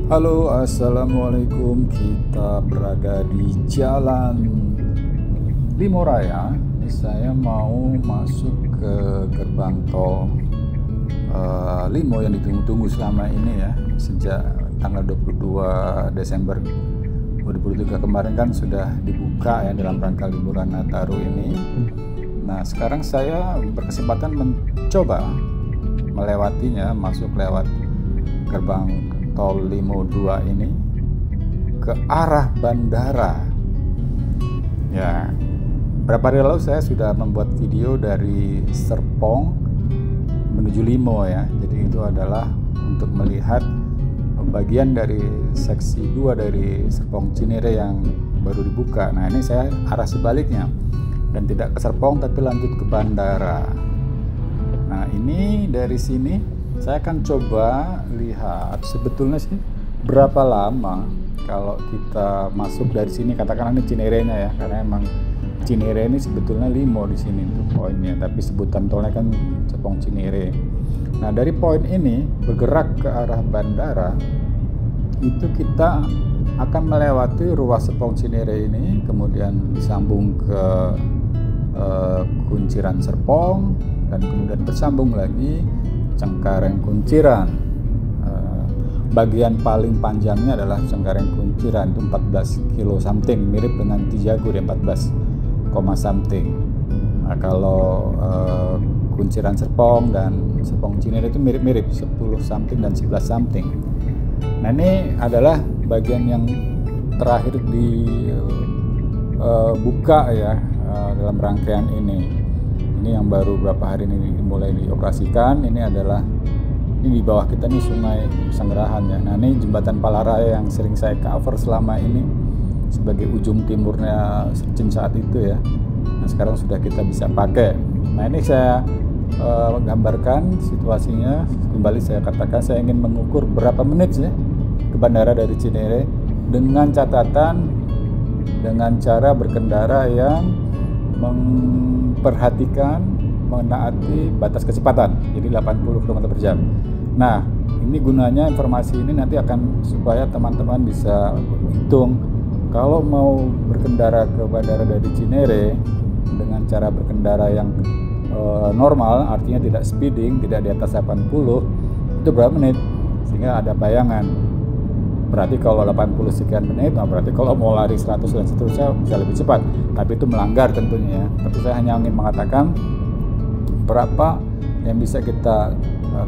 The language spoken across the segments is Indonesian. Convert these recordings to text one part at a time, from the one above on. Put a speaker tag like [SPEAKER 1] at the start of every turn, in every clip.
[SPEAKER 1] Halo, assalamualaikum. Kita berada di Jalan Limoraya. Ini saya mau masuk ke gerbang tol Limo yang ditunggu-tunggu selama ini ya, sejak tanggal 22 Desember 2023 kemarin kan sudah dibuka ya dalam rangka liburan Nataru ini. Nah, sekarang saya berkesempatan mencoba melewatinya, masuk lewat gerbang tol Limo 2 ini ke arah bandara. Ya, beberapa hari lalu saya sudah membuat video dari Serpong menuju Limo ya. Jadi itu adalah untuk melihat bagian dari seksi 2 dari Serpong Cinere yang baru dibuka. Nah, ini saya arah sebaliknya dan tidak ke Serpong tapi lanjut ke bandara. Nah, ini dari sini saya akan coba lihat sebetulnya sih berapa lama kalau kita masuk dari sini, katakanlah ini Cinerenya ya, karena emang Cinere ini sebetulnya Limo di sini untuk poinnya, tapi sebutan tolnya kan Serpong Cinere. Nah, dari poin ini bergerak ke arah bandara itu kita akan melewati ruas Serpong Cinere ini, kemudian disambung ke Kunciran Serpong dan kemudian bersambung lagi Cengkareng Kunciran. Bagian paling panjangnya adalah Cengkareng Kunciran, itu 14 kilo something, mirip dengan Tijago di 14, something. Nah, kalau Kunciran Serpong dan Serpong Cinere itu mirip-mirip 10 something dan 11 something. Nah, ini adalah bagian yang terakhir dibuka ya dalam rangkaian ini. Ini yang baru beberapa hari ini mulai dioperasikan. Ini adalah di bawah kita nih Sungai Pesanggerahan ya. Nah, ini jembatan Palaraya yang sering saya cover selama ini sebagai ujung timurnya Sercin saat itu ya. Nah, sekarang sudah kita bisa pakai. Nah, ini saya gambarkan situasinya. Kembali saya katakan saya ingin mengukur berapa menit ya ke bandara dari Cinere, dengan catatan dengan cara berkendara yang memperhatikan menaati batas kecepatan, jadi 80 km/jam. Nah, ini gunanya informasi ini nanti akan supaya teman-teman bisa hitung kalau mau berkendara ke bandara dari Cinere dengan cara berkendara yang normal, artinya tidak speeding, tidak di atas 80, itu berapa menit, sehingga ada bayangan. Berarti kalau 80 sekian menit, nah berarti kalau mau lari 100 dan seterusnya bisa lebih cepat. Tapi itu melanggar tentunya ya. Tapi saya hanya ingin mengatakan berapa yang bisa kita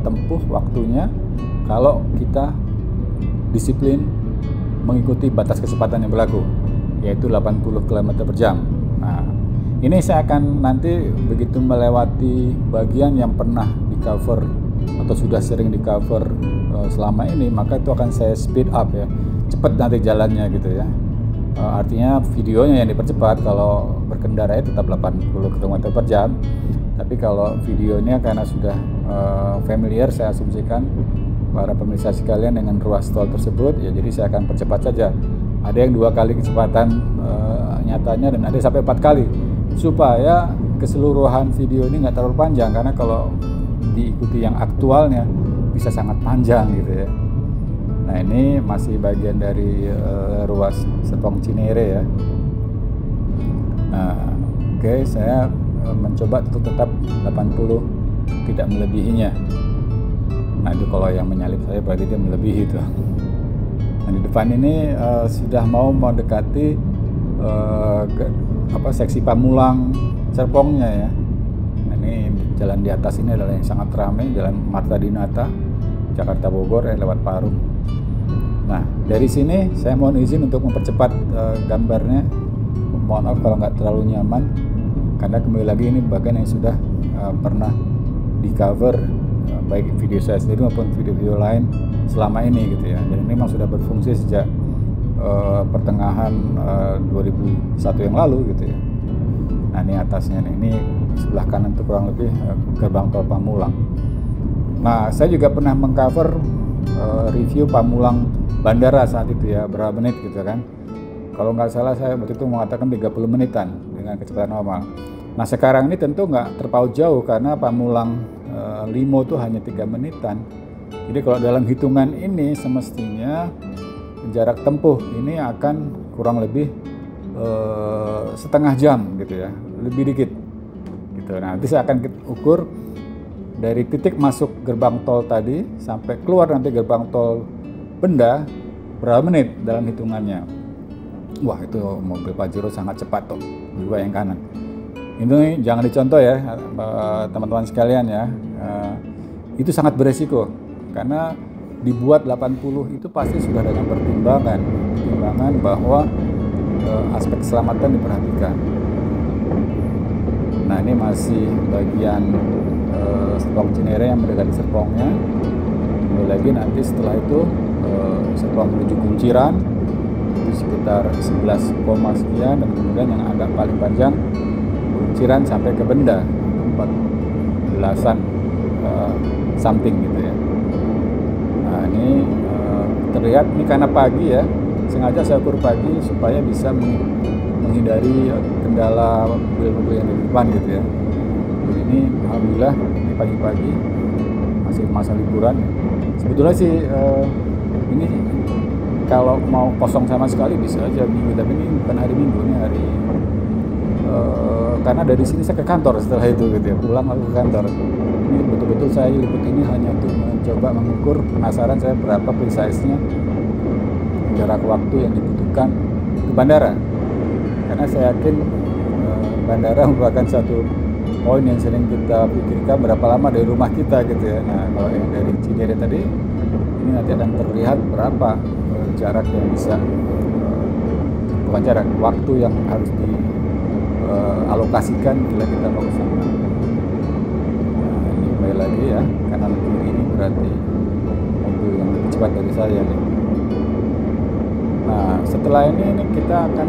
[SPEAKER 1] tempuh waktunya kalau kita disiplin mengikuti batas kecepatan yang berlaku, yaitu 80 km/jam. Nah, ini saya akan nanti begitu melewati bagian yang pernah di cover atau sudah sering di cover selama ini, maka itu akan saya speed up ya, cepat nanti jalannya gitu ya. Artinya videonya yang dipercepat, kalau berkendara tetap 80 km/jam, tapi kalau videonya karena sudah familiar, saya asumsikan para pemirsa sekalian dengan ruas tol tersebut ya, jadi saya akan percepat saja. Ada yang 2 kali kecepatan nyatanya dan ada sampai 4 kali, supaya keseluruhan video ini nggak terlalu panjang, karena kalau diikuti yang aktualnya bisa sangat panjang gitu ya. Nah, ini masih bagian dari ruas Serpong Cinere ya. Nah, oke, saya mencoba untuk tetap 80, tidak melebihinya. Nah, itu kalau yang menyalip saya berarti dia melebihi itu. Nah, di depan ini sudah mau mendekati seksi Pamulang Serpongnya ya. Nah, ini jalan di atas ini adalah yang sangat ramai, Jalan Marta Dinata Jakarta Bogor yang lewat Parung. Nah, dari sini saya mohon izin untuk mempercepat gambarnya. Mohon maaf kalau nggak terlalu nyaman, karena kembali lagi ini bagian yang sudah pernah di cover baik video saya sendiri maupun video-video lain selama ini gitu ya. Dan ini memang sudah berfungsi sejak pertengahan 2001 yang lalu gitu ya. Nah, ini atasnya nih, ini sebelah kanan itu kurang lebih gerbang tol Pamulang. Nah, saya juga pernah mengcover review Pamulang Bandara saat itu ya, berapa menit gitu kan. Kalau nggak salah saya waktu itu mengatakan 30 menitan dengan kecepatan normal. Nah, sekarang ini tentu nggak terpaut jauh, karena Pamulang Limo itu hanya 3 menitan. Jadi kalau dalam hitungan ini semestinya jarak tempuh ini akan kurang lebih setengah jam gitu ya, lebih dikit gitu. Nah, nanti saya akan ukur dari titik masuk gerbang tol tadi sampai keluar nanti gerbang tol Benda berapa menit dalam hitungannya. Wah, itu mobil Pajero sangat cepat tuh, juga yang kanan. Ini jangan dicontoh ya teman-teman sekalian ya. Itu sangat beresiko karena dibuat 80 itu pasti sudah dengan pertimbangan bahwa aspek keselamatan diperhatikan. Nah, ini masih bagian Serpong Cinere yang mendekati Serpongnya. Kembali lagi nanti setelah itu Serpong menuju Kunciran itu sekitar 11, sekian, dan kemudian yang agak paling panjang Kunciran sampai ke Benda 14-an something gitu ya. Nah, ini terlihat ini karena pagi ya, sengaja saya ukur pagi supaya bisa menghindari kendala mobil-mobil yang di depan gitu ya. Jadi ini alhamdulillah ini pagi-pagi masih masa liburan. Sebetulnya sih ini kalau mau kosong sama sekali bisa aja minggu, tapi ini bukan hari Minggu, ini hari karena dari sini saya ke kantor setelah itu gitu ya, pulang lalu ke kantor. Ini betul-betul saya liput ini hanya untuk mencoba mengukur, penasaran saya berapa precise-nya jarak waktu yang dibutuhkan ke bandara, karena saya yakin bandara merupakan satu poin yang sering kita pikirkan berapa lama dari rumah kita gitu ya. Nah, kalau yang dari Cinere tadi ini nanti akan terlihat berapa jarak yang bisa bukan jarak, waktu yang harus dialokasikan bila kita mau ke sana. Nah, ini kembali lagi ya, kanan kiri ini berarti mobil yang lebih cepat dari saya nih. Nah, setelah ini kita akan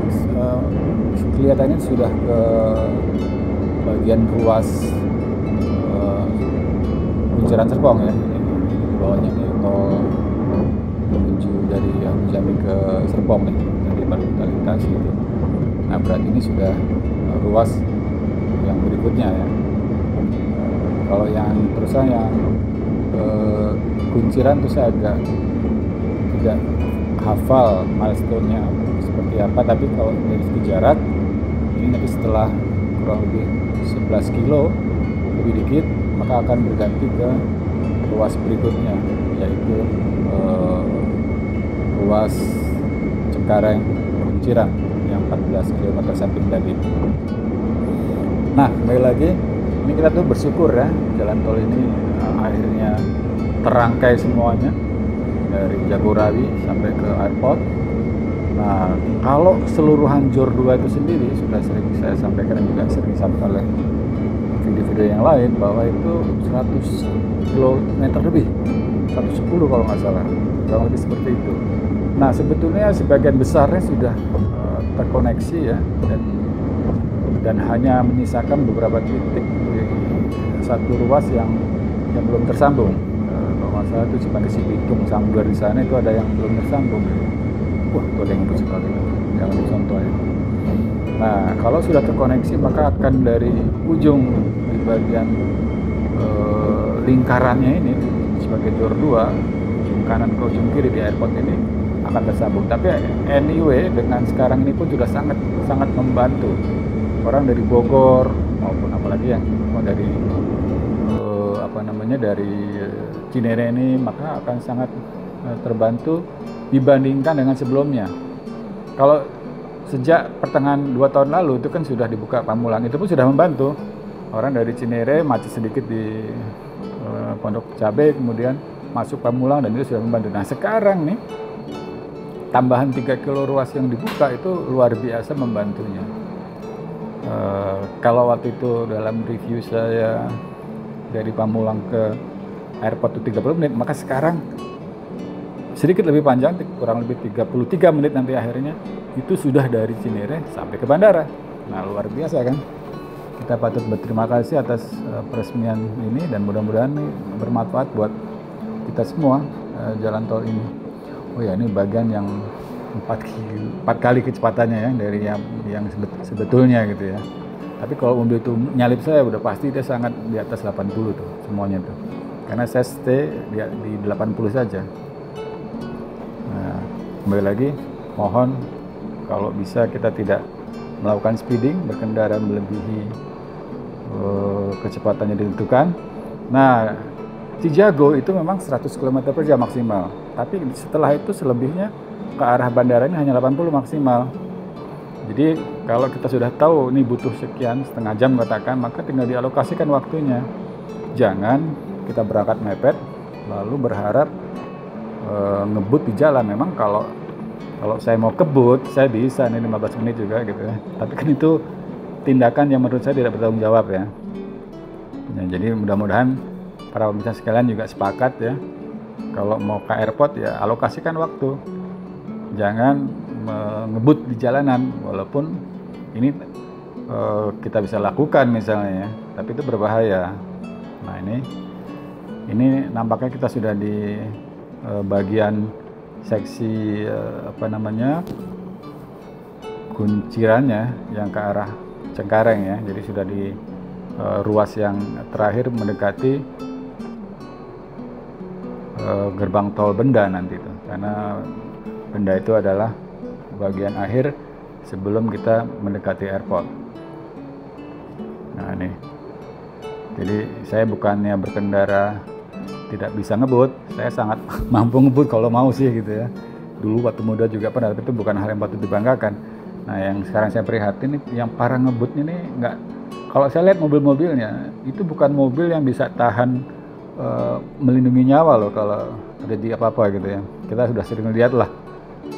[SPEAKER 1] kelihatannya sudah ke bagian ruas Kunciran Serpong ya. Ini di bawahnya nih tol menuju dari Jambi ke Serpong nih, dari baru kita lintas gitu. Nah, berarti ini sudah ruas yang berikutnya ya. Kalau yang terusan yang Kunciran itu saya agak tidak hafal milestone-nya seperti apa, tapi kalau dari segi jarak ini nanti setelah kurang lebih 11 kilo lebih dikit, maka akan berganti ke ruas berikutnya, yaitu ruas Cengkareng Kunciran yang 14 km samping tadi. Nah, kembali lagi, ini kita tuh bersyukur ya, jalan tol ini akhirnya terangkai semuanya dari Jagorawi sampai ke airport. Nah, kalau keseluruhan JOR 2 itu sendiri sudah sering saya sampaikan dan juga sering disampaikan oleh video-video yang lain bahwa itu 100 km lebih, 110 kalau nggak salah, kurang lebih seperti itu. Nah, sebetulnya sebagian besarnya sudah terkoneksi ya, dan hanya menyisakan beberapa titik di satu ruas yang belum tersambung. Kalau nggak salah itu Cipangkesi Bitung Sanggar di sana itu ada yang belum tersambung. Wah, itu ada yang ngebut sekali, jangan dicontoh ya. Nah, kalau sudah terkoneksi maka akan dari ujung di bagian lingkarannya ini sebagai JOR 2, ujung kanan ke ujung kiri di airport ini akan tersambung. Tapi anyway, dengan sekarang ini pun sudah sangat membantu orang dari Bogor maupun apalagi yang mau dari dari Cinere ini, maka akan sangat terbantu dibandingkan dengan sebelumnya. Kalau sejak pertengahan 2 tahun lalu itu kan sudah dibuka Pamulang, itu pun sudah membantu orang dari Cinere macet sedikit di Pondok Cabe, kemudian masuk Pamulang, dan itu sudah membantu. Nah, sekarang nih tambahan 3 kilo ruas yang dibuka itu luar biasa membantunya. Kalau waktu itu dalam review saya dari Pamulang ke airport itu 30 menit, maka sekarang sedikit lebih panjang, kurang lebih 33 menit nanti akhirnya itu sudah dari Cinere sampai ke bandara. Nah, luar biasa kan? Kita patut berterima kasih atas peresmian ini, dan mudah-mudahan bermanfaat buat kita semua jalan tol ini. Oh ya, ini bagian yang 4 kali kecepatannya ya dari yang sebetulnya gitu ya. Tapi kalau mobil itu nyalip saya udah pasti dia sangat di atas 80 tuh semuanya tuh. karena saya stay di 80 saja. Nah, kembali lagi, mohon kalau bisa kita tidak melakukan speeding, berkendara melebihi kecepatan yang ditentukan. Nah, Cijago itu memang 100 km per jam maksimal, tapi setelah itu selebihnya ke arah bandara ini hanya 80 maksimal. Jadi kalau kita sudah tahu ini butuh sekian, setengah jam katakan, maka tinggal dialokasikan waktunya. Jangan kita berangkat mepet lalu berharap ngebut di jalan. Memang kalau saya mau kebut, saya bisa nih 15 menit juga gitu ya. Tapi kan itu tindakan yang menurut saya tidak bertanggung jawab ya. Jadi mudah-mudahan para pemirsa sekalian juga sepakat ya. Kalau mau ke airport ya alokasikan waktu. Jangan ngebut di jalanan, walaupun ini kita bisa lakukan misalnya ya, tapi itu berbahaya. Nah ini nampaknya kita sudah di bagian seksi kuncirannya yang ke arah Cengkareng ya. Jadi sudah di ruas yang terakhir mendekati gerbang tol Benda nanti itu, karena Benda itu adalah bagian akhir sebelum kita mendekati airport. Nah ini, jadi saya bukannya berkendara tidak bisa ngebut, saya sangat mampu ngebut kalau mau sih gitu ya. Dulu waktu muda juga pernah, tapi itu bukan hal yang patut dibanggakan. Nah yang sekarang saya prihatin, yang para ngebutnya ini nggak, kalau saya lihat mobil-mobilnya itu bukan mobil yang bisa tahan melindungi nyawa loh kalau terjadi apa-apa gitu ya. Kita sudah sering lihat lah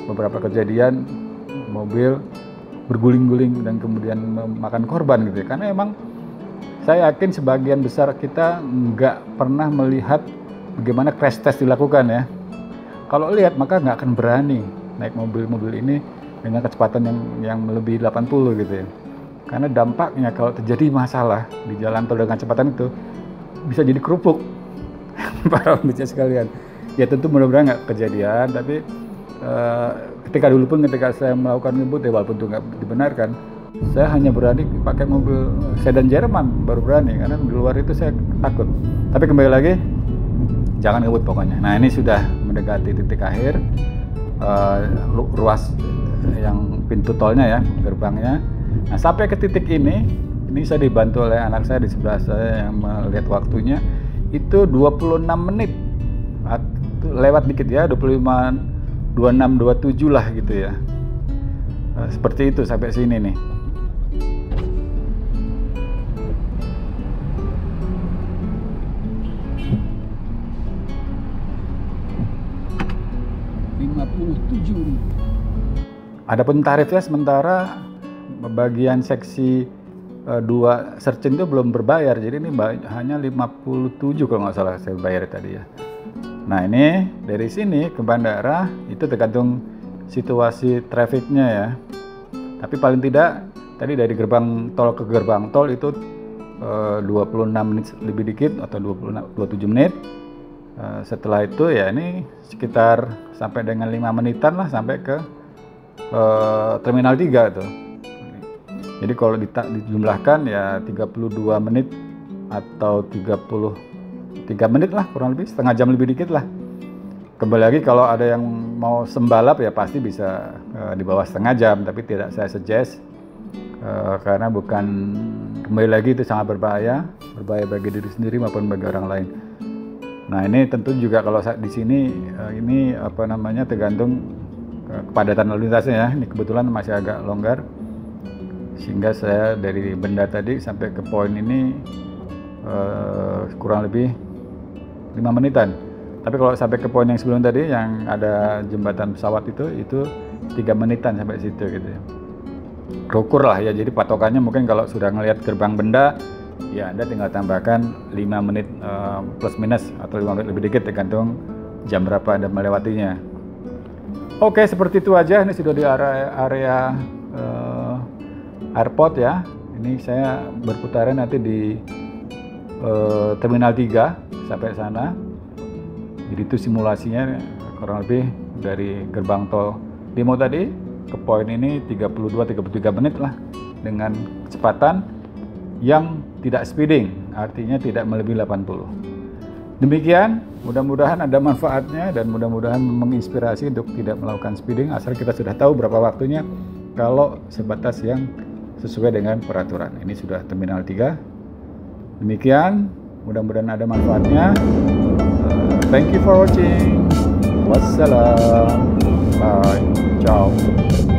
[SPEAKER 1] beberapa kejadian mobil berguling-guling dan kemudian memakan korban gitu ya. Karena emang saya yakin sebagian besar kita nggak pernah melihat bagaimana crash test dilakukan ya. Kalau lihat maka nggak akan berani naik mobil-mobil ini dengan kecepatan yang melebihi 80 gitu ya. Karena dampaknya kalau terjadi masalah di jalan tol dengan kecepatan itu bisa jadi kerupuk para pemirsa sekalian. Ya tentu mudah-mudahan nggak kejadian, tapi ketika saya melakukan ngebut ya, walaupun itu nggak dibenarkan, saya hanya berani pakai mobil sedan Jerman, baru berani, karena di luar itu saya takut. Tapi kembali lagi, jangan ngebut pokoknya. Nah ini sudah mendekati titik akhir, ruas yang pintu tolnya ya, gerbangnya. Nah sampai ke titik ini saya dibantu oleh anak saya di sebelah saya yang melihat waktunya, itu 26 menit, lewat dikit ya, 26, 27 lah gitu ya. Seperti itu sampai sini nih. Adapun tarifnya sementara bagian seksi 2 Sercen itu belum berbayar, jadi ini hanya 57 kalau nggak salah saya bayar tadi ya. Nah ini dari sini ke bandara itu tergantung situasi trafiknya ya. Tapi paling tidak tadi dari gerbang tol ke gerbang tol itu 26 menit lebih dikit atau 27 menit. Setelah itu ya ini sekitar sampai dengan 5 menitan lah sampai ke Terminal 3 tuh. Jadi kalau dijumlahkan ya 32 menit atau 33 menit lah, kurang lebih setengah jam lebih dikit lah. Kembali lagi kalau ada yang mau sembalap ya pasti bisa di bawah setengah jam, tapi tidak saya suggest karena bukan, kembali lagi itu sangat berbahaya bagi diri sendiri maupun bagi orang lain. Nah ini tentu juga kalau di sini ini tergantung kepadatan lalu lintasnya ya. Ini kebetulan masih agak longgar, sehingga saya dari Benda tadi sampai ke poin ini kurang lebih 5 menitan. Tapi kalau sampai ke poin yang sebelum tadi yang ada jembatan pesawat itu 3 menitan sampai situ gitu ya. Ukur lah ya, jadi patokannya mungkin kalau sudah ngelihat gerbang Benda ya Anda tinggal tambahkan 5 menit plus minus atau 5 menit lebih dikit tergantung jam berapa Anda melewatinya. Oke, seperti itu aja. Ini sudah di area airport ya. Ini saya berputaran nanti di Terminal 3 sampai sana. Jadi itu simulasinya kurang lebih dari gerbang tol Limo tadi ke poin ini 32-33 menit lah, dengan kecepatan yang tidak speeding, artinya tidak melebihi 80. Demikian, mudah-mudahan ada manfaatnya dan mudah-mudahan menginspirasi untuk tidak melakukan speeding asal kita sudah tahu berapa waktunya kalau sebatas yang sesuai dengan peraturan. Ini sudah Terminal 3. Demikian, mudah-mudahan ada manfaatnya. Thank you for watching. Wassalam. Bye. Ciao.